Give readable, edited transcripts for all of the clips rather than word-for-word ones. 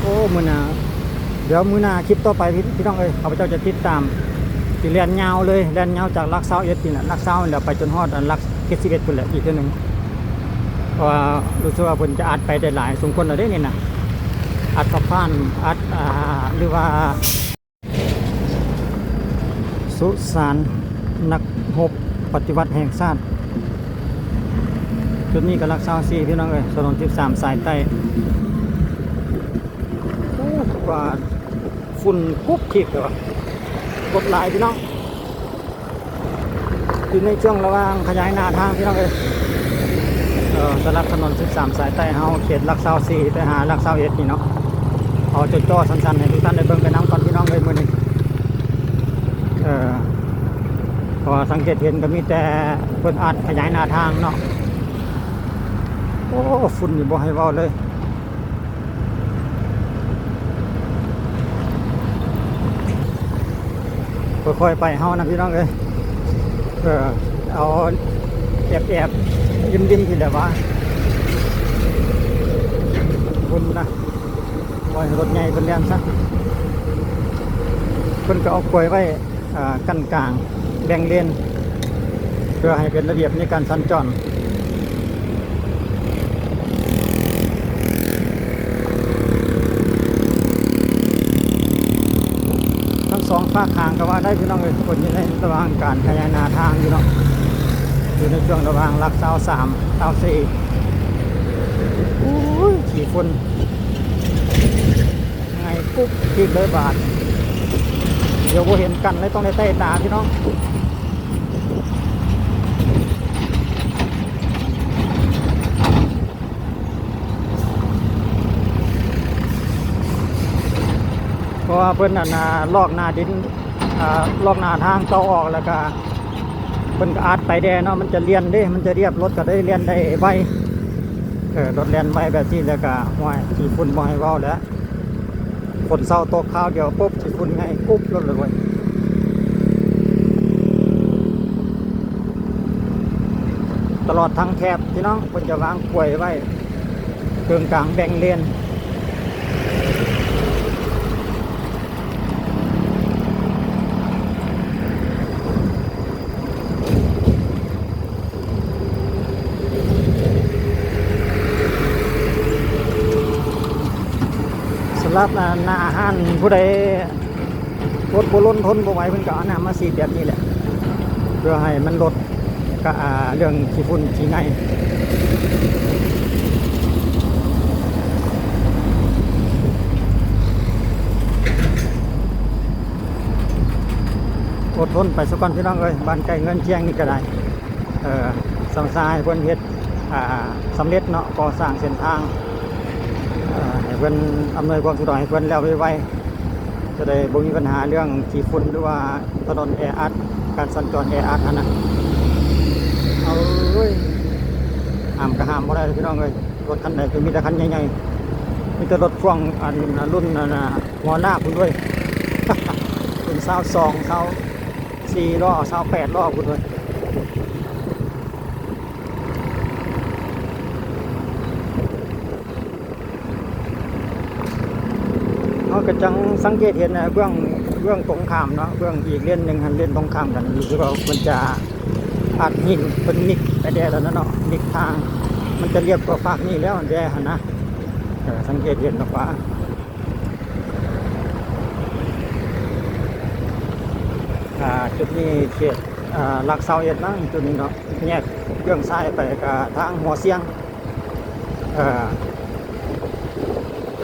อ้มือหนาเดี๋ยวมือหนาคลิปต่อไปพี่น้องเอ้ยข้าพเจ้าจะติดตามสิเรียนยาวเลยเรียนยาวจากลักเซาเอ็ดนี่นะลักเซาเดี๋ยวไปจนฮอดลักเกสิเอ็ดคนแหละอีกทีหนึ่งเพราะว่ารู้สึกว่าเพิ่นจะอัดไปได้หลายสมควรแล้วเด้นี่นะอัดขับผ่านอัดหรือว่าสุสานนักรบปฏิวัติแห่งชาติจุดนี้ก็ลักเซา4พี่น้องเอ้ยถนน13สายใต้ว่าฝุ่นกุ๊บขีดเลยว่ะกดหลายพี่น้องอยู่ในช่วงระหว่างขยายหน้าทางพี่น้องเลยสำหรับถนน13สายใต้เฮาเขตลักเซา4ไปหาลักเซาเอ็ดนี่เนาะเอาจ่อๆสั้นๆให้ทุกท่านได้เบิ่งกันน้ำก่อนพี่น้องเลยมื้อนี้พอสังเกตเห็นก็มีแต่เพิ่นอัดขยายหน้าทางเนาะโอ้ฝุ่นนี่บ่ให้เว้าเลยค่อยๆไปเฮานะพี่น้องเอ้ยเอาแอบยิ้มๆทีเดียวว่าคุณนะปล่อยรถใหญ่เป็นเรียนซะคุณก็เอากลวยไว้กันกลางแบ่งเลนเพื่อให้เป็นระเบียบในการสัญจรสองฝากทางก็ว่าได้พี่น้องเลยคนอยู่ในระหว่างการขยายหน้าทางอยู่เนาะอยู่ในช่วงระหว่างลักเซา3เซา4ขี่ฝุ่นไงกุ๊บขีดเลยบาทเดี๋ยวเราเห็นกันเลยต้องได้เตะตาพี่น้องเพราะว่าเพิ่นลอกหน้าดินลอกหน้าทางเตาออกแล้วก็เพิ่นก็อัดไปแดเนาะมันจะเลียนได้มันจะเรียบรถก็ได้เลียนได้ไวรถเลียนไวแบบนี้แล้วก็ห้วยขี้ฝุ่นบ่ให้เว้าแล้วฝนเศร้าตกข้าวเดียวปุ๊บขี้ฝุ่นไงกุ๊บรถเลยเว้ยตลอดทั้งแถบพี่น้องเพิ่นจะวางกลวยไว้เกึ่งกลางแบ่งเลนสำหรับหน้าอาหารผู้ใดรถโบล้นทนบ่ไหวเพิ่นก็เอาน้ำมาสีแบบนี้แหละเพื่อให้มันลดก็เรื่องขี้ฝุ่นขี้ไงอดทนไปสักก่อนพี่น้องเอ้ยบ้านไกลเงินเชียงนี่ก็ได้สังสายเพิ่นเฮ็ดสำเร็จเนาะก่อสร้างเส้นทางให้เพิ่นอำนวยความสะดวกให้เพิ่นแล้วไวๆจะได้บ่มีปัญหาเรื่องขี้ฝุ่นหรือว่าถนนแออัดการสัญจรแออัดนะเอาเอ้ยห้ามก็ห้ามบ่ได้พี่น้องเอ้ยรถคันใดก็มีแต่คันใหญ่ๆมีแต่รถพ่วงรุ่นหัวหน้าพุ่นด้วยรุ่น22 24ล้อ28ล้อพุ่นด้วยเขาก็จังสังเกตเห็นเบื้องตรงข้ามเนาะเบื้องอีกเลนหนึ่งหันเลนตรงข้ามกันอยู่ที่ว่ามันจะอัดหินเป็นนิกไปแดดแล้วเนาะนิกทางมันจะเรียบกว่าภาคนี้แล้วแดดนะสังเกตเห็นหรอกว่าจุดนี้เขตลักเซาเอ็ดนะจุดนี้เนาะแยกเรื่องซ้ายไปกับทางหัวเสียง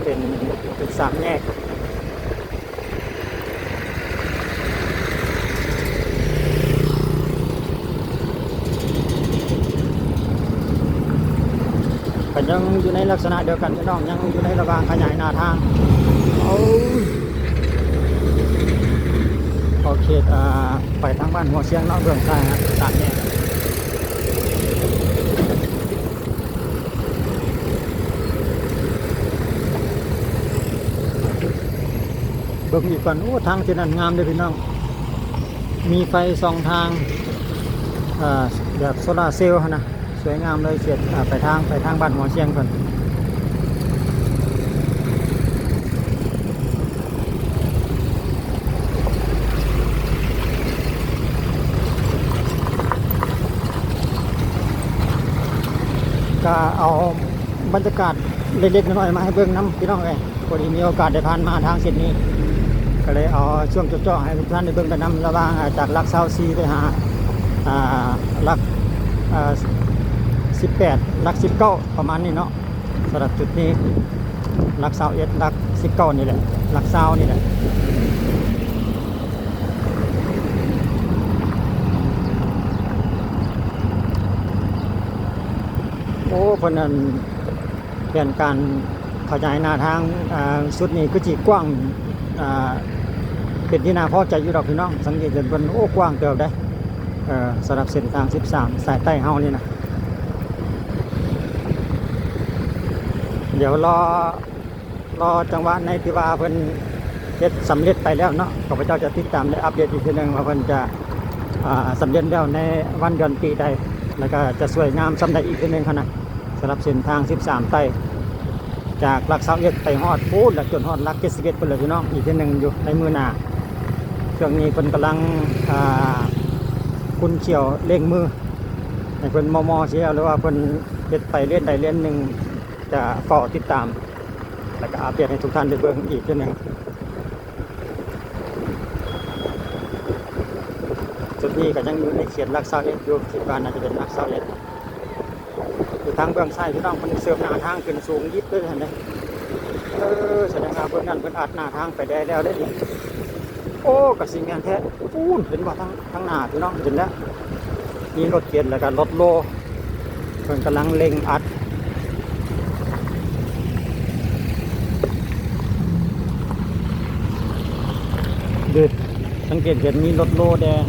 เป็น3แยกก็ยังอยู่ในลักษณะเดียวกันพี่น้องยังอยู่ในระหว่างขยายหน้าทางเอาเขตไปทางบ้านหัวเชียงเนาะเบื้องซ้าย3แยกเบิ่งอีกก่อนโอ้ทางที่นั่นงามเลยพี่น้องมีไฟ2ทางแบบโซลาร์เซลล์นะสวยงามเลยเสียดไปทางบ้านหัวเชียงก่อน รรยากาศเล็กๆน้อยๆมาให้เบิ่งน้ำพี่น้องเลยพอดีมีโอกาสได้ผ่านมาทางเส้นนี้ก็เลยเอาช่วงเจาะๆให้ทุกท่านได้เบิ่งไปนำระหว่างจากหลัก24ไปหาหลัก18หลัก19ประมาณนี้เนาะสำหรับจุดนี้หลัก21หลัก19นี่แหละหลัก20นี่แหละโอ้เพิ่นนั่นเปลี่ยนการขยายหน้าทางสุดนี้คือจีกว้างเป็นที่น่าพอใจอยู่ดอกพี่น้องสังเกตเห็นเพิ่นโอ้กว้างเติบได้สำหรับเส้นทาง13สายใต้เฮานี่นะเดี๋ยวรอจังหวะในที่ว่าเพิ่นเฮ็ดสำเร็จไปแล้วเนาะข้าพเจ้าจะติดตามและอัปเดตอีกทีนึงว่าเพิ่นจะสำเร็จแล้วในวันเดือนปีใดแล้วก็จะสวยงามสำใดอีกทีนึงขนาดสำหรับเส้นทาง13ใต้จากหลัก21ไปฮอดพูดแล้วจนฮอดหลัก71ไปเลยพี่น้องอีกทีนึงอยู่ในมือหน้าช่วงนี้เพิ่นกำลังคุณเขียวเร่งมือให้เพิ่นมอเชียวหรือว่าเพิ่นเฮ็ดไปเล่นใดเล่นหนึ่งจะเฝ้าติดตามแล้วก็อัปเดตให้ทุกท่านได้เบิ่งอีกทีนึงจุดนี้ก็ยังอยู่ในเขตหลัก21อยู่คิดว่าน่าจะเป็นหลัก21อยู่ทางเบื้องซ้ายพี่น้องเพิ่นเสริมหน้าทางขึ้นสูงยิบเลยเห็นไหมแสดงว่าเพิ่นนั่นเพิ่นอัดหน้าทางไปได้แล้วได้ดิโอ้กระสิงงานแท้ปูนเห็นว่าทั้งหน้าพี่น้องเห็นแล้วมีรถเกียร์แล้วก็รถโลเพิ่นกำลังเร่งอัดดูสังเกตเห็นมีรถโลแดง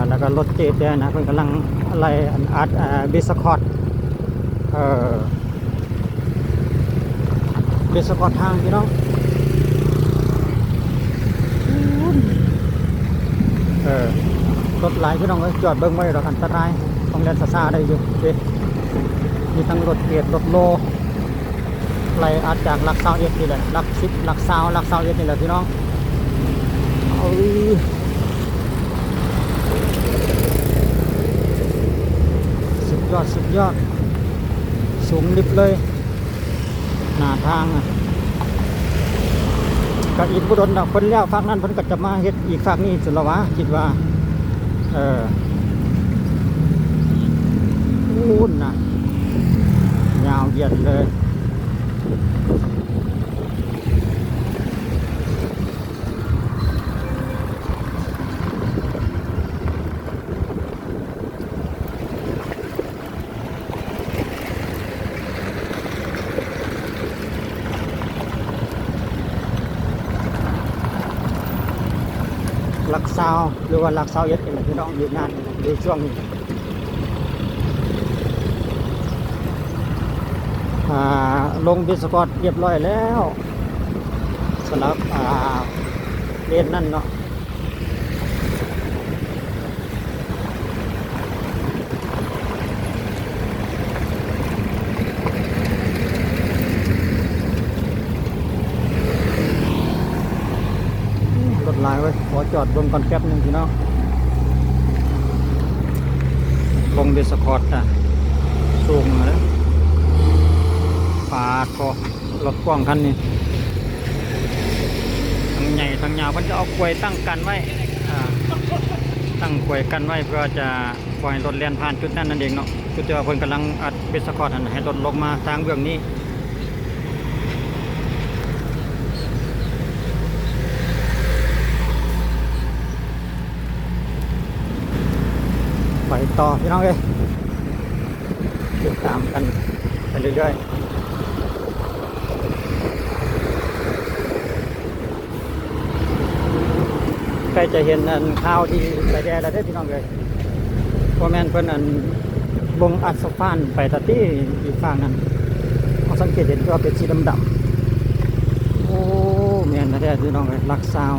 แล้วก็รถเจ็ดแดงนะเพิ่นกำลังอะไรอัดเบสคอร์ดเบสคอร์ดทางพี่น้องรถหลายพี่น้องก็จอดเบิ้งไว้ดอกอันตรายต้องเล่นซ่าได้อยู่มีทั้งรถเกียร์รถโลไล่อัดจากหลัก21นี่แหละหลัก10หลัก20หลัก21นี่แหละพี่น้องสุดยอดสูงลิบเลยหน้าทางก็อีกบุดนคนแล้วฝั่งนั้นเพิ่นก็จะมาเฮ็ดอีกฝั่งนี้สุดละวะคิดว่าอู้นนะยาวเหยียดเลยหลักซาวหรือว่าหลักซาวเอ็ดเป็นพี่น้องอยู่งานอยู่ช่วงนี้ลงบิสกอตเรียบร้อยแล้วสำหรับเลนนั่นเนาะรถลายไว้ขอจอดลงก่อนแป๊บนึงพี่น้องลงบิสกอตสูงแล้วปาดคอรถกว้างคันนี้ทั้งใหญ่ทั้งยาวมันจะเอากลวยตั้งกันไว้ตั้งกลวยกันไว้เพื่อจะปล่อยรถเลียนผ่านจุดนั้นนั่นเองเนาะจุดที่ว่าเพิ่นกำลังอัดเบสคอร์ดให้รถลงมาทางเบื้องนี้ไปต่อพี่น้องเลยติดตามกันไปเรื่อยๆใครจะเห็นข่าวที่ไปแดดแล้วได้พี่น้องเลยพอแมนเพิ่นวงอัดสะพานไปตัดที่อีกฝั่งนั้นเขาสังเกตเห็นว่าเป็นสีดำๆโอ้แมนแท้พี่น้องเลยรักซาว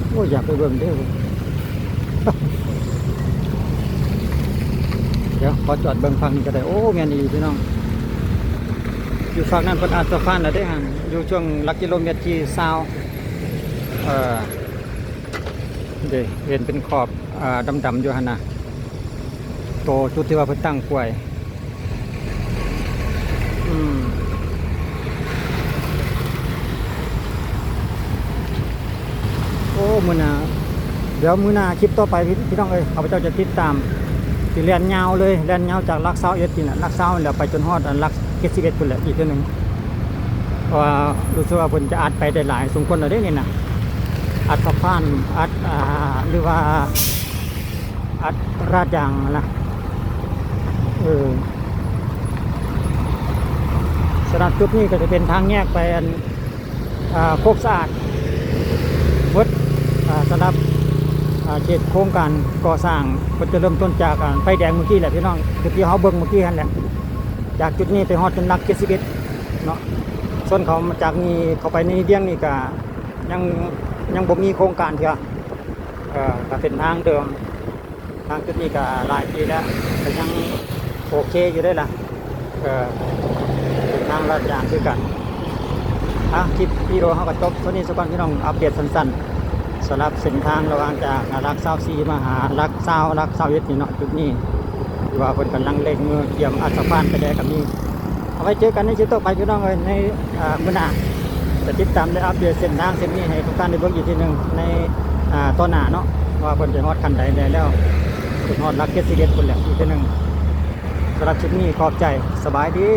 โอ้อยากไปเบิ่งเด้อเดี๋ยวขอจอดเบิ่งฝั่งนี้ก็ได้โอ้แมนอีพี่น้องอยู่ฝั่งนั้นเพิ่นอัดสะพานแล้วได้ฮะอยู่ช่วงหลักกิโลเมตรที่เดี๋ยวเห็นเป็นขอบดำๆอยู่หั่นน่ะโตจุดที่ว่าเพิ่นตั้งกล้วย อืมโอ้มื้อหน้าเดี๋ยวมื้อหน้าคลิปต่อไปพี่น้องเอ้ยข้าพเจ้าจะติดตามสิแล่นยาวเลยแล่นยาวจากลัก21นี่น่ะลัก20แล้วไปจนฮอดอันลัก71พุ่นแหละอีกเทื่อหนึงเพราะว่ารู้สึกว่าเพิ่นจะอัดไปได้หลายสมควรแล้วเด้นี่น่ะอัดสะพานอัดหรือว่าอัดราดยางนะสำหรับจุดนี้ก็จะเป็นทางแยกไปอันโคกสะอาดวัดสำหรับเขตโครงการก่อสร้างก็จะเริ่มต้นจากไฟแดงเมื่อกี้แหละพี่น้องคือที่เขาเบิ่งเมื่อกี้นั่นแหละจากจุดนี้ไปฮอดจนลัก71เนาะส่วนเขาจากนี้เข้าไปในเดียงนี่ก็ยังบ่มีโครงการเถอะก็เป็นทางเดิมทางจุดนี้ก็หลายปีแล้วก็ยังโอเคอยู่ได้ล่ะเป็นทางลาดยางคือกันคลิปวิดีโอเขาก็จบเท่านี้สักวันพี่น้องอัปเดตสั้นๆสำหรับเส้นทางระหว่างจากลัก24มาหาลัก21นี่เนาะจุดนี้ที่ว่าเพิ่นกำลังเร่งมือเตรียมอัดสะพานไปได้กับนี้เอาไว้เจอกันในคลิปต่อไปพี่น้องเลยในมื้อหน้าจะติดตามและอัปเดตเส้นทางเส้นนี้ให้ทุกท่านได้เบิ่งอีกทีหนึงในตอนหน้าเนาะว่าเพิ่นจะฮอดคันใดได้แล้วถึงฮอดลัก71พุ่นแหละอีกทีหนึงสำหรับคลิปนี้ขอบใจสบายดี